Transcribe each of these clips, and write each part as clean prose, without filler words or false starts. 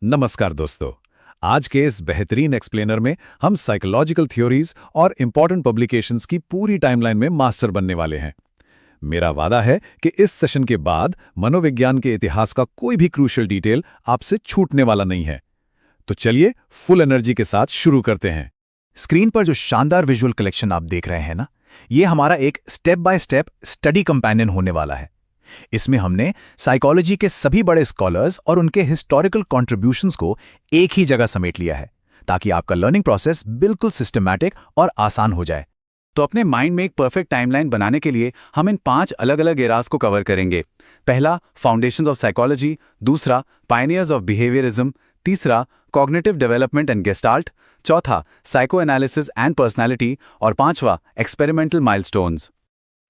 नमस्कार दोस्तों। आज के इस बेहतरीन एक्सप्लेनर में हम साइकोलॉजिकल थ्योरीज और इंपॉर्टेंट पब्लिकेशंस की पूरी टाइमलाइन में मास्टर बनने वाले हैं। मेरा वादा है कि इस सेशन के बाद मनोविज्ञान के इतिहास का कोई भी क्रूशियल डिटेल आपसे छूटने वाला नहीं है। तो चलिए फुल एनर्जी के साथ शुरू करते हैं। स्क्रीन पर जो शानदार विजुअल कलेक्शन आप देख रहे हैं ना, ये हमारा एक step by step study companion होने वाला है। इसमें हमने साइकोलॉजी के सभी बड़े स्कॉलर्स और उनके हिस्टोरिकल कॉन्ट्रीब्यूशंस को एक ही जगह समेट लिया है, ताकि आपका लर्निंग प्रोसेस बिल्कुल सिस्टमैटिक और आसान हो जाए। तो अपने माइंड में एक परफेक्ट टाइमलाइन बनाने के लिए हम इन 5 अलग अलग एराज को कवर करेंगे। पहला, फाउंडेशंस ऑफ साइकोलॉजी। दूसरा, पायनियर्स ऑफ बिहेवियरिज्म। तीसरा, कॉग्निटिव डेवलपमेंट एंड गेस्टाल्ट। चौथा, साइको एनालिसिस एंड पर्सनैलिटी। और पांचवा, एक्सपेरिमेंटल माइलस्टोन्स।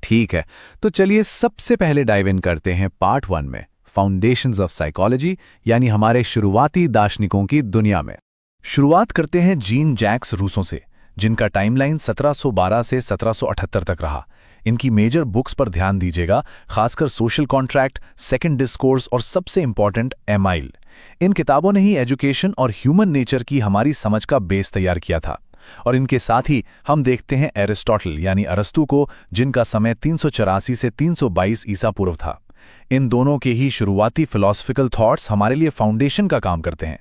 ठीक है, तो चलिए सबसे पहले डाइव इन करते हैं पार्ट 1 में, फाउंडेशंस ऑफ साइकोलॉजी, यानी हमारे शुरुआती दार्शनिकों की दुनिया में। शुरुआत करते हैं जीन जैक्स रूसो से, जिनका टाइमलाइन 1712 से 1778 तक रहा। इनकी मेजर बुक्स पर ध्यान दीजिएगा, खासकर सोशल कॉन्ट्रैक्ट, सेकंड डिस्कोर्स और सबसे इंपॉर्टेंट एमाइल। इन किताबों ने ही एजुकेशन और ह्यूमन नेचर की हमारी समझ का बेस तैयार किया था। और इनके साथ ही हम देखते हैं एरिस्टोटल यानी अरस्तु को, जिनका समय 384 से 322 ईसा पूर्व था। इन दोनों के ही शुरुआती फिलॉसफिकल थॉट्स हमारे लिए फाउंडेशन का काम करते हैं।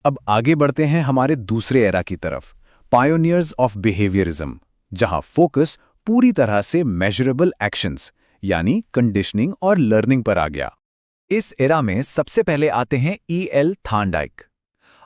अब आगे बढ़ते हैं हमारे दूसरे एरा की तरफ, पायोनियर्स ऑफ बिहेवियरिज्म, जहां फोकस पूरी तरह से मेजरेबल एक्शंस यानी कंडीशनिंग और लर्निंग पर आ गया। इस एरा में सबसे पहले आते हैं E.L. थार्नडाइक।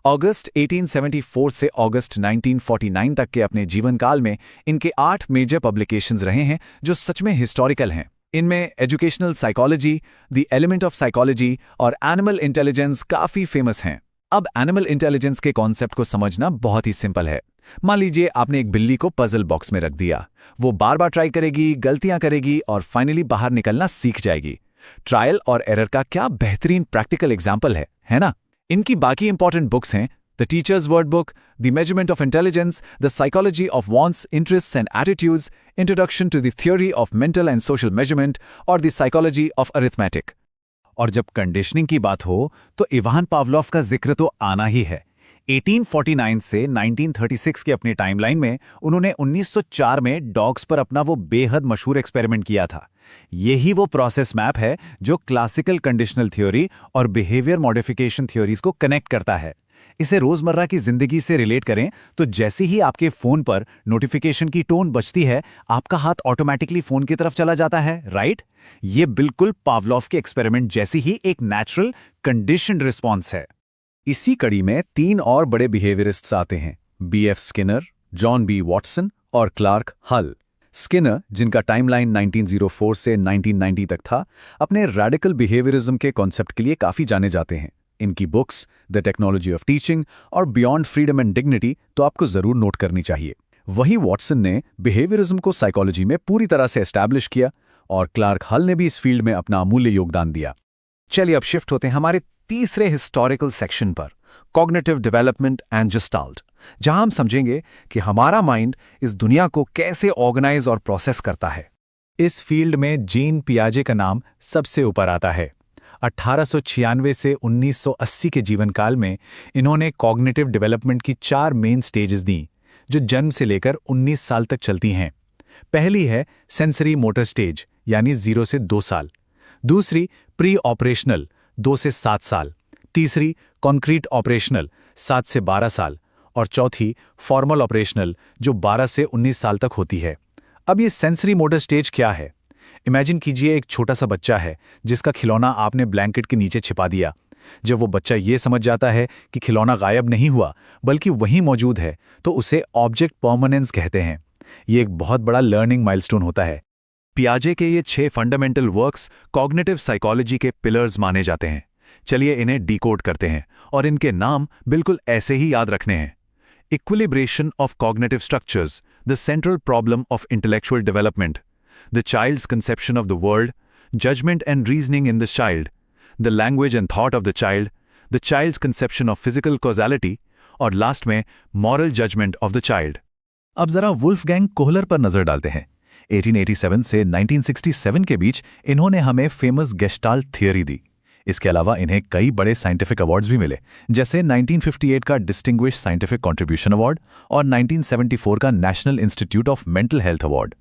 अगस्त 1874 से अगस्त 1949 तक के अपने जीवन काल में इनके 8 मेजर पब्लिकेशंस रहे हैं, जो सच में हिस्टोरिकल हैं। इनमें educational psychology, the element of psychology और एनिमल इंटेलिजेंस काफी फेमस हैं। अब एनिमल इंटेलिजेंस के कॉन्सेप्ट को समझना बहुत ही सिंपल है। मान लीजिए आपने एक बिल्ली को पजल बॉक्स में रख दिया। वो बार बार ट्राई करेगी, गलतियां करेगी और फाइनली बाहर निकलना सीख जाएगी। ट्रायल और एरर का क्या बेहतरीन प्रैक्टिकल एग्जाम्पल है ना? इनकी बाकी इंपॉर्टेंट बुक्स हैं the teachers word book, the measurement of intelligence, the psychology of wants, interests and attitudes, introduction to the theory of mental and social measurement और द साइकोलॉजी ऑफ अरिथमेटिक। और जब conditioning की बात हो तो Ivan Pavlov का जिक्र तो आना ही है। 1849 से 1936 के अपनी टाइमलाइन में उन्होंने 1904 में डॉग्स पर अपना वो बेहद मशहूर एक्सपेरिमेंट किया था। यही वो प्रोसेस मैप है जो क्लासिकल कंडीशनल थ्योरी और बिहेवियर मॉडिफिकेशन थ्योरीज को कनेक्ट करता है। इसे रोजमर्रा की जिंदगी से रिलेट करें तो जैसे ही आपके फोन पर नोटिफिकेशन की टोन बजती है, आपका हाथ ऑटोमेटिकली फोन की तरफ चला जाता है, राइट? ये बिल्कुल पावलोव के एक्सपेरिमेंट जैसी ही एक नेचुरल कंडीशनड रिस्पॉन्स है। इसी कड़ी में 3 और बड़े बिहेवियरिस्ट्स आते हैं, B.F. Skinner, John B. Watson और क्लार्क हल। स्किनर, जिनका टाइमलाइन 1904 से 1990 तक था, अपने रैडिकल बिहेवियरिज्म के कॉन्सेप्ट के लिए काफी जाने जाते हैं। इनकी books the technology of teaching और बियॉन्ड फ्रीडम एंड डिग्निटी तो आपको जरूर नोट करनी चाहिए। वहीं वॉटसन ने बिहेवियरिज्म को साइकोलॉजी में पूरी तरह से एस्टैब्लिश किया और क्लार्क हल ने भी इस फील्ड में अपना अमूल्य योगदान दिया। चलिए अब शिफ्ट होते हैं हमारे तीसरे हिस्टोरिकल सेक्शन पर, कॉग्निटिव डेवलपमेंट एंड गेस्टाल्ट, जहां हम समझेंगे कि हमारा माइंड इस दुनिया को कैसे ऑर्गेनाइज और प्रोसेस करता है। इस फील्ड में जीन पियाजे का नाम सबसे ऊपर आता है। 1896 से 1980 के जीवन काल में इन्होंने कॉग्निटिव डेवलपमेंट की 4 मेन स्टेजेस दी, जो जन्म से लेकर 19 साल तक चलती हैं। पहली है सेंसरी मोटर स्टेज, यानी 0 से 2 साल। दूसरी प्री ऑपरेशनल, 2 से 7 साल। तीसरी कॉन्क्रीट ऑपरेशनल, 7 से 12 साल। और चौथी फॉर्मल ऑपरेशनल, जो 12 से 19 साल तक होती है। अब ये सेंसरी मोटर स्टेज क्या है? इमेजिन कीजिए एक छोटा सा बच्चा है जिसका खिलौना आपने ब्लैंकेट के नीचे छिपा दिया। जब वो बच्चा ये समझ जाता है कि खिलौना गायब नहीं हुआ बल्कि वहीं मौजूद है, तो उसे ऑब्जेक्ट परमानेंस कहते हैं। ये एक बहुत बड़ा लर्निंग माइलस्टोन होता है। पियाजे के ये 6 फंडामेंटल वर्क्स कॉग्निटिव साइकोलॉजी के पिलर्स माने जाते हैं। चलिए इन्हें डिकोड करते हैं और इनके नाम बिल्कुल ऐसे ही याद रखने हैं। Equilibration of cognitive structures, the central problem of intellectual development, the child's conception of the world, judgment and reasoning in the child, the language and thought of the child's conception of physical causality, और last में moral judgment of the child। अब जरा Wolfgang Kohler पर नजर डालते हैं। 1887 से 1967 के बीच इन्होंने हमें फेमस गेस्टाल्ट थियरी दी। इसके अलावा इन्हें कई बड़े साइंटिफिक अवार्ड्स भी मिले, जैसे 1958 का डिस्टिंग्विश्ड साइंटिफिक कंट्रीब्यूशन अवार्ड और 1974 का national institute of mental health award.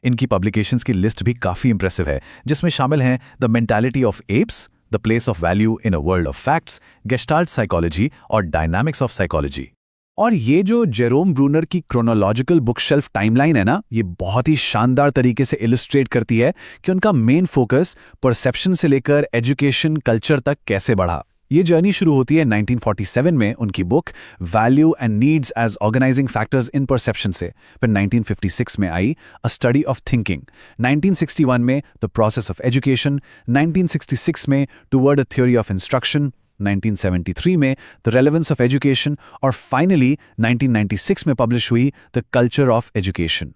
इनकी पब्लिकेशंस की लिस्ट भी काफ़ी इंप्रेसिव है, जिसमें शामिल हैं the mentality of apps, the place of value in a world of facts, gestalt psychology और डायनामिक्स ऑफ साइकोलॉजी। और ये जो जेरोम ब्रूनर की क्रोनोलॉजिकल बुकशेल्फ टाइमलाइन है ना, ये बहुत ही शानदार तरीके से इलस्ट्रेट करती है कि उनका मेन फोकस परसेप्शन से लेकर एजुकेशन कल्चर तक कैसे बढ़ा। ये जर्नी शुरू होती है 1947 में उनकी book value and needs as organising factors in perception से। फिर 1956 में I a study of thinking, 1961 में द प्रोसेस ऑफ एजुकेशन, 1966 में toward a theory of instruction, 1973 में द रेलेवेंस ऑफ एजुकेशन और फाइनली 1996 में पब्लिश हुई द कल्चर ऑफ एजुकेशन।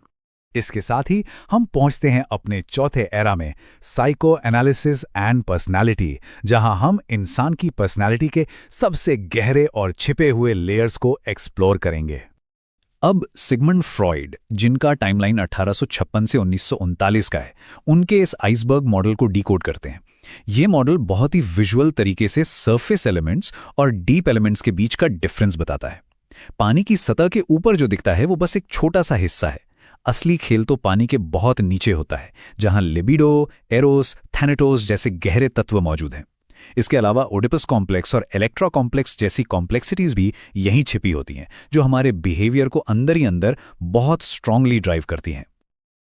इसके साथ ही हम पहुंचते हैं अपने चौथे एरा में, साइको एनालिसिस एंड पर्सनालिटी, जहां हम इंसान की पर्सनालिटी के सबसे गहरे और छिपे हुए लेयर्स को एक्सप्लोर करेंगे। अब सिगमंड फ्रॉइड, जिनका टाइमलाइन 1856 से 1939 का है, उनके इस आइसबर्ग मॉडल को डिकोड करते हैं। ये मॉडल बहुत ही विजुअल तरीके से सरफेस एलिमेंट्स और डीप एलिमेंट्स के बीच का डिफरेंस बताता है। पानी की सतह के ऊपर जो दिखता है वो बस एक छोटा सा हिस्सा है। असली खेल तो पानी के बहुत नीचे होता है, जहां लिबिडो, एरोस, थैनेटोस जैसे गहरे तत्व मौजूद हैं। इसके अलावा ओडिपस कॉम्प्लेक्स और इलेक्ट्रा कॉम्प्लेक्स जैसी कॉम्प्लेक्सिटीज भी यहीं छिपी होती हैं, जो हमारे बिहेवियर को अंदर ही अंदर बहुत स्ट्रांगली ड्राइव करती हैं।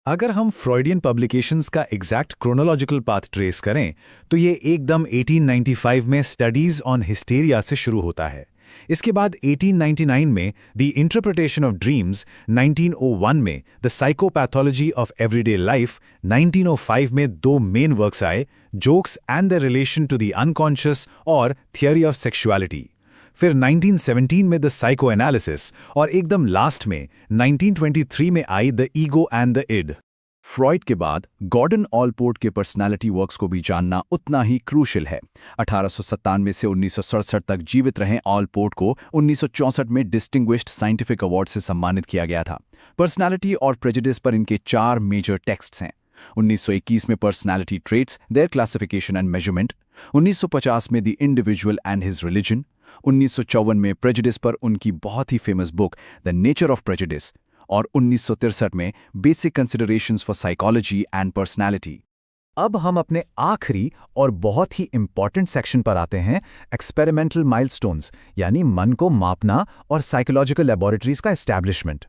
अगर हम फ्रॉइडियन पब्लिकेशंस का एग्जैक्ट क्रोनोलॉजिकल पाथ ट्रेस करें तो ये एकदम 1895 में स्टडीज ऑन हिस्टेरिया से शुरू होता है। इसके बाद 1899 में द इंटरप्रिटेशन ऑफ ड्रीम्स, 1901 में the psychopathology of everyday life, 1905 में दो मेन वर्क्स आए, jokes and the relation to the unconscious और थियरी ऑफ सेक्सुअलिटी। फिर 1917 में द साइको एनालिसिस और एकदम लास्ट में 1923 में आई the ego and the id. Freud के बाद गॉर्डन ऑलपोर्ट के पर्सनालिटी वर्क्स को भी जानना उतना ही क्रूशियल है। 1897 से 1967 तक जीवित रहे ऑलपोर्ट को 1964 में डिस्टिंग्विश्ड साइंटिफिक अवार्ड से सम्मानित किया गया था। पर्सनालिटी और प्रेजुडिस पर इनके 4 मेजर टेक्स्ट्स हैं। 1921 में personality traits, their classification and measurement, 1950 में the individual and his religion, 1954 में प्रेजुडिस पर उनकी बहुत ही famous book the nature of prejudice और 1963 में basic considerations for psychology and personality. अब हम अपने आखिरी और बहुत ही इंपॉर्टेंट सेक्शन पर आते हैं, एक्सपेरिमेंटल माइलस्टोन्स, यानी मन को मापना और साइकोलॉजिकल लैबोरेटरीज का एस्टैब्लिशमेंट।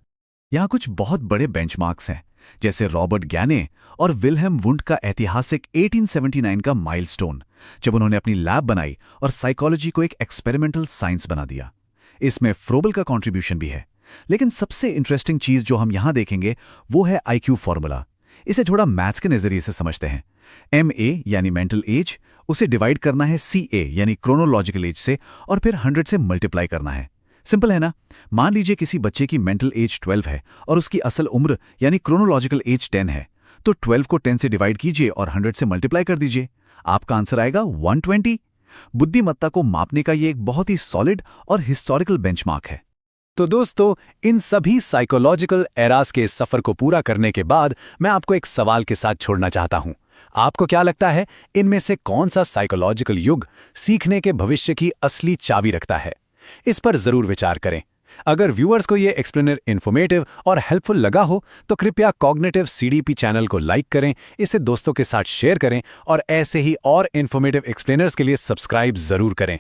यहाँ कुछ बहुत बड़े बेंचमार्क्स हैं, जैसे रॉबर्ट गैने और विल्हेम वुंड का ऐतिहासिक 1879 का माइलस्टोन, जब उन्होंने अपनी लैब बनाई और साइकोलॉजी को एक एक्सपेरिमेंटल साइंस बना दिया। इसमें फ्रोबल का कंट्रीब्यूशन भी है। लेकिन सबसे इंटरेस्टिंग चीज जो हम यहां देखेंगे वो है आईक्यू फॉर्मूला। इसे थोड़ा मैथ्स के नजरिए से समझते हैं। MA यानी मेंटल एज, उसे डिवाइड करना है CA यानी क्रोनोलॉजिकल एज से और फिर 100 से मल्टीप्लाई करना है। सिंपल है ना। मान लीजिए किसी बच्चे की मेंटल एज 12 है और उसकी असल उम्र यानी क्रोनोलॉजिकल एज 10 है, तो 12 को 10 से डिवाइड कीजिए और 100 से मल्टीप्लाई कर दीजिए। आपका आंसर आएगा 120। बुद्धिमत्ता को मापने का ये एक बहुत ही सॉलिड और हिस्टोरिकल बेंचमार्क है। तो दोस्तों, इन सभी साइकोलॉजिकल एरास के सफर को पूरा करने के बाद मैं आपको एक सवाल के साथ छोड़ना चाहता हूं। आपको क्या लगता है, इनमें से कौन सा साइकोलॉजिकल युग सीखने के भविष्य की असली चाबी रखता है? इस पर जरूर विचार करें। अगर व्यूअर्स को ये एक्सप्लेनर इन्फॉर्मेटिव और हेल्पफुल लगा हो तो कृपया कॉग्निटिव CDP चैनल को लाइक करें, इसे दोस्तों के साथ शेयर करें और ऐसे ही और इन्फॉर्मेटिव एक्सप्लेनर्स के लिए सब्सक्राइब जरूर करें।